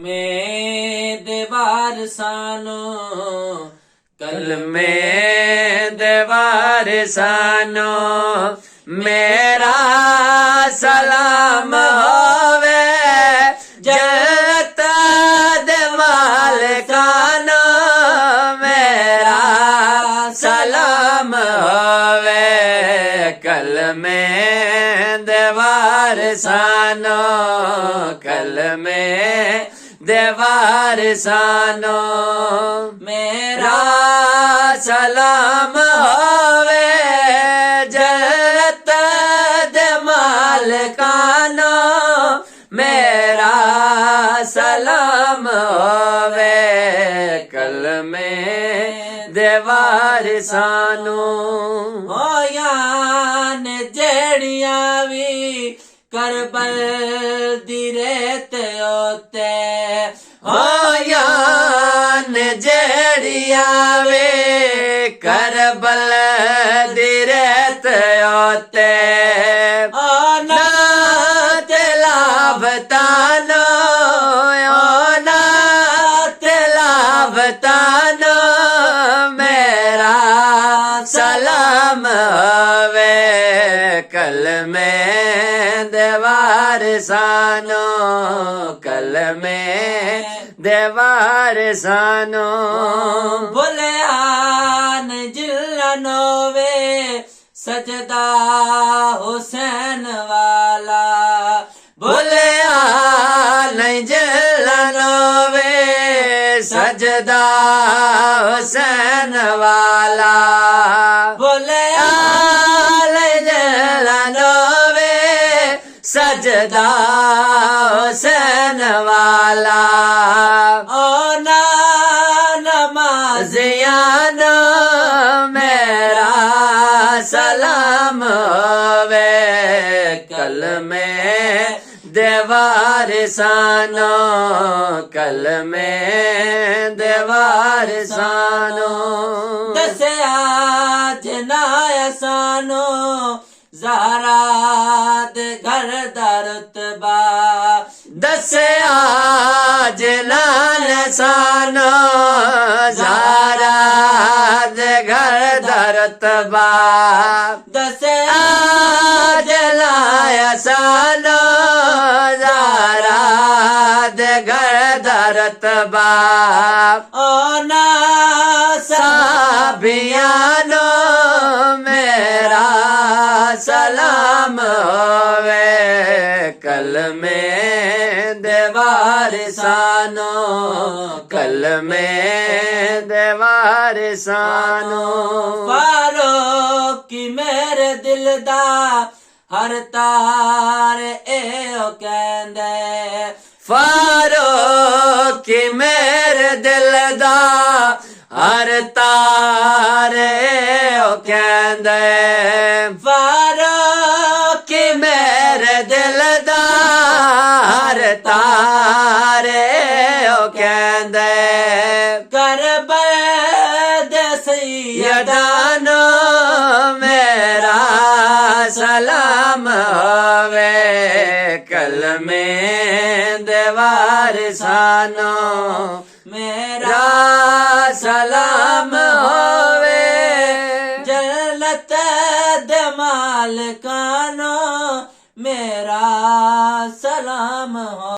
में दीवार सानो कलमे दीवार सानो मेरा सलाम होवे जन्नत दे मालिकानो मेरा सलाम होवे कलमे दीवार सानो कलमे दीवार सानो मेरा सलाम होवे जन्नत दे मालिकानो मेरा सलाम होवे कलमे दीवार सानो हो यान जेड़ियां भी करबल दी रेत ओते हो यान जेड़िया वे करबल दी रेत ओते ओ नात लाभतानो ओ नात लाभतानो मेरा सलाम होवे कलमे दीवार सानो कलमे दीवार सानो बोले आन जिल्लनोवे सजदा हुसैन वाला बोले नहीं जलनोवे सजदा हुसैन वाला बोले जलनोवे सजदा हुसैन वाला ओ ना नमाजियानो मेरा सलाम होवे कलमे दीवार सानो कलमे दीवार सानो दसे आज नाया सानो ज़हरा दे घर दा रुतबा दसे आज नाल सानो ज़हरा दे घर दा रुतबा दसे आज लाया सानो ज़हरा दे घर दा रुतबा ओ ना साबियानो मेरा सलाम होवे कलमे दीवार सानो कलमे दीवार सानो फारूक की मेरे दिल दा हर तार एओ कहंदे फारूक की मेरे दिल दा हर तारे ओ कहंदे फारूक कि मेरे दिल दा हर तारे ओ कहंदे करबल दे सैयदानो मेरा सलाम होवे कलमे दीवार सानो मेरा सलाम होवे जन्नत दे मालिकानो मेरा सलाम हो।